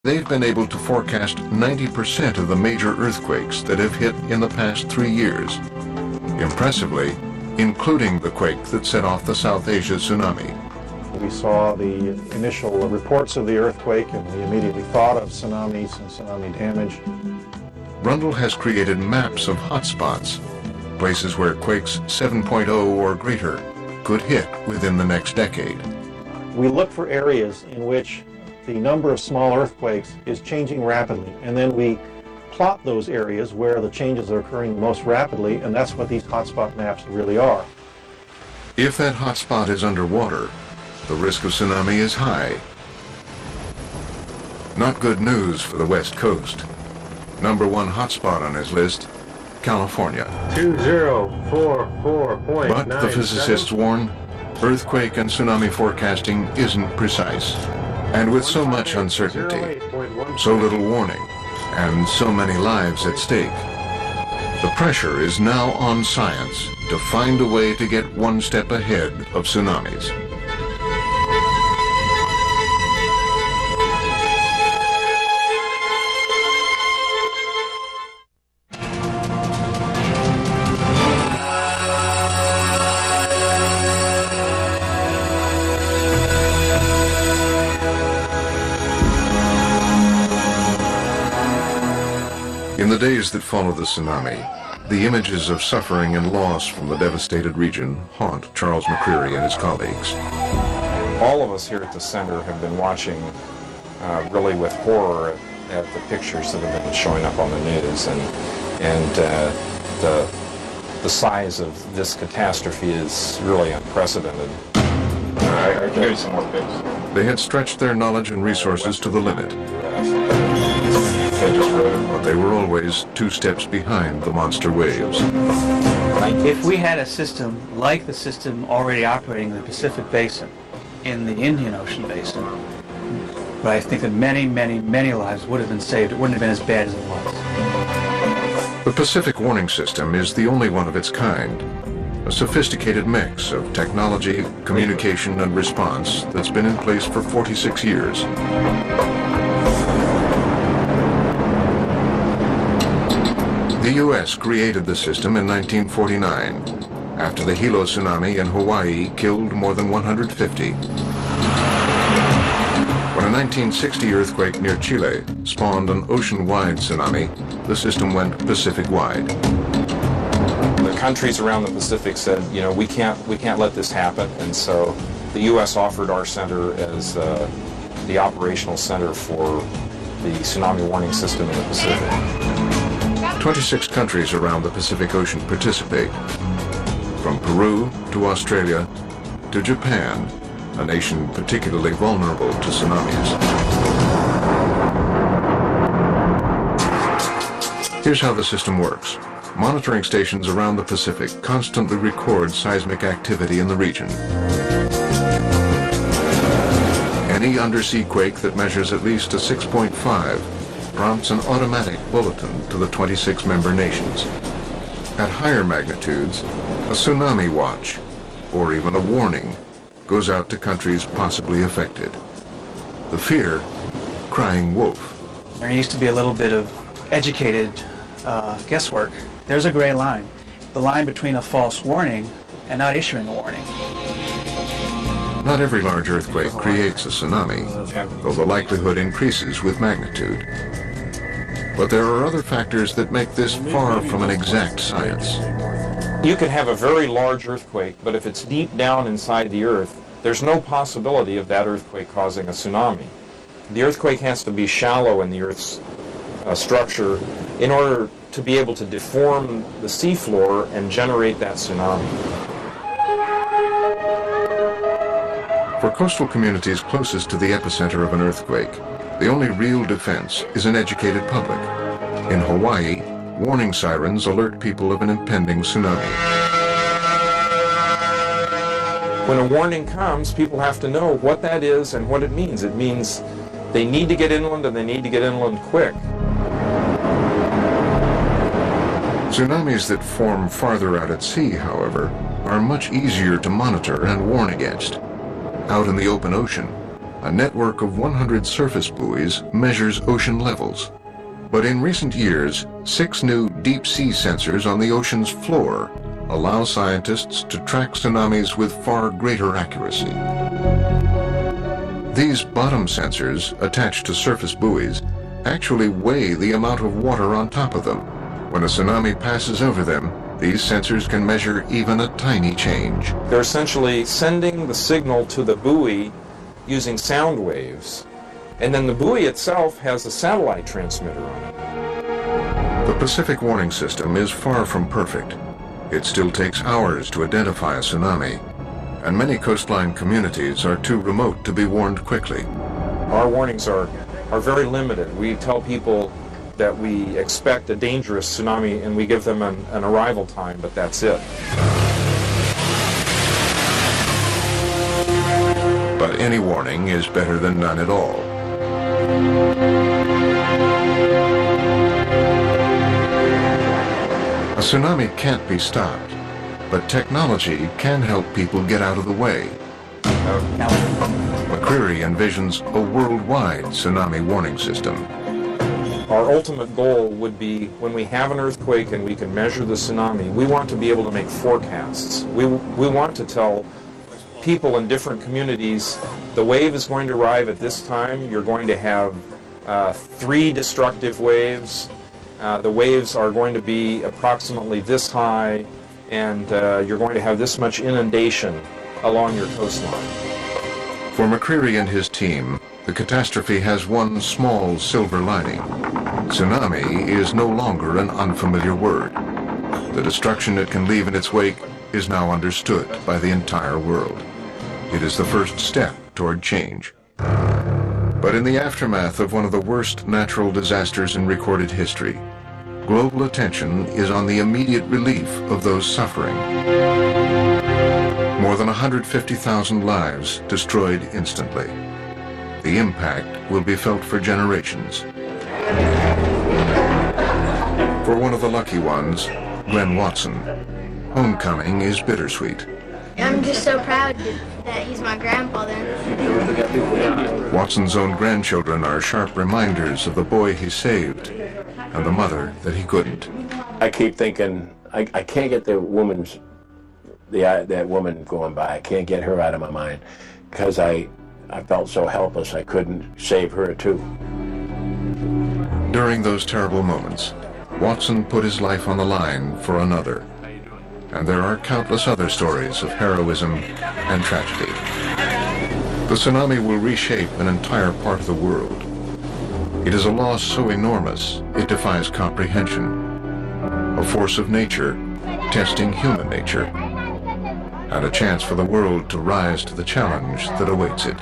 they've been able to forecast 90% of the major earthquakes that have hit in the past 3 years. Impressively, including the quake that set off the South Asia tsunami. We saw the initial reports of the earthquake and we immediately thought of tsunamis and tsunami damage. Rundle has created maps of hotspots, places where quakes 7.0 or greater could hit within the next decade. We look for areas in which the number of small earthquakes is changing rapidly, and then we plot those areas where the changes are occurring most rapidly, and that's what these hotspot maps really are. If that hotspot is underwater, the risk of tsunami is high. Not good news for the West Coast. Number one hotspot on his list, California. 2044.97. But the physicists warn, earthquake and tsunami forecasting isn't precise. And with so much uncertainty, so little warning, and so many lives at stake, the pressure is now on science to find a way to get one step ahead of tsunamis. In the days that follow the tsunami, the images of suffering and loss from the devastated region haunt Charles McCreary and his colleagues. All of us here at the center have been watching really with horror at the pictures that have been showing up on the news, and the size of this catastrophe is really unprecedented. I can give you some more pictures. They had stretched their knowledge and resources to the limit, but they were always 2 steps behind the monster waves. If we had a system like the system already operating in the Pacific Basin, in the Indian Ocean Basin, but I think that many, many, many lives would have been saved. It wouldn't have been as bad as it was. The Pacific Warning System is the only one of its kind, a sophisticated mix of technology, communication, and response that's been in place for 46 years. The U.S. created the system in 1949, after the Hilo tsunami in Hawaii killed more than 150. When a 1960 earthquake near Chile spawned an ocean-wide tsunami, the system went Pacific-wide. The countries around the Pacific said, you know, we can't let this happen, and so the U.S. offered our center as the operational center for the tsunami warning system in the Pacific. 26 countries around the Pacific Ocean participate, from Peru to Australia to Japan, a nation particularly vulnerable to tsunamis. Here's how the system works. Monitoring stations around the Pacific constantly record seismic activity in the region. Any undersea quake that measures at least a 6.5 prompts an automatic bulletin to the 26 member nations. At higher magnitudes, a tsunami watch, or even a warning, goes out to countries possibly affected. The fear, crying wolf. There used to be a little bit of educated guesswork. There's a gray line. The line between a false warning and not issuing a warning. Not every large earthquake creates a tsunami, though the likelihood increases with magnitude. But there are other factors that make this far from an exact science. You could have a very large earthquake, but if it's deep down inside the earth, there's no possibility of that earthquake causing a tsunami. The earthquake has to be shallow in the Earth's structure in order to be able to deform the seafloor and generate that tsunami. For coastal communities closest to the epicenter of an earthquake, the only real defense is an educated public. In Hawaii, warning sirens alert people of an impending tsunami. When a warning comes, people have to know what that is and what it means. It means they need to get inland, and they need to get inland quick. Tsunamis that form farther out at sea, however, are much easier to monitor and warn against. Out in the open ocean, a network of 100 surface buoys measures ocean levels. But in recent years, 6 new deep-sea sensors on the ocean's floor allow scientists to track tsunamis with far greater accuracy. These bottom sensors, attached to surface buoys, actually weigh the amount of water on top of them. When a tsunami passes over them, these sensors can measure even a tiny change. They're essentially sending the signal to the buoy using sound waves, and then the buoy itself has a satellite transmitter on it. The Pacific warning system is far from perfect. It still takes hours to identify a tsunami, and many coastline communities are too remote to be warned quickly. Our warnings are very limited. We tell people that we expect a dangerous tsunami and we give them an arrival time, but that's it. But any warning is better than none at all. A tsunami can't be stopped, but technology can help people get out of the way. McCreary envisions a worldwide tsunami warning system. Our ultimate goal would be when we have an earthquake and we can measure the tsunami, we want to be able to make forecasts. We want to tell people in different communities, the wave is going to arrive at this time. You're going to have 3 destructive waves. The waves are going to be approximately this high, and you're going to have this much inundation along your coastline. For McCreary and his team, the catastrophe has one small silver lining. Tsunami is no longer an unfamiliar word. The destruction it can leave in its wake is now understood by the entire world. It is the first step toward change. But in the aftermath of one of the worst natural disasters in recorded history, global attention is on the immediate relief of those suffering. More than 150,000 lives destroyed instantly. The impact will be felt for generations. For one of the lucky ones, Glenn Watson, homecoming is bittersweet. I'm just so proud that he's my grandpa then. Watson's own grandchildren are sharp reminders of the boy he saved and the mother that he couldn't. I keep thinking, I can't get that woman going by. I can't get her out of my mind because I felt so helpless I couldn't save her too. During those terrible moments, Watson put his life on the line for another. And there are countless other stories of heroism and tragedy. The tsunami will reshape an entire part of the world. It is a loss so enormous, it defies comprehension. A force of nature testing human nature, and a chance for the world to rise to the challenge that awaits it.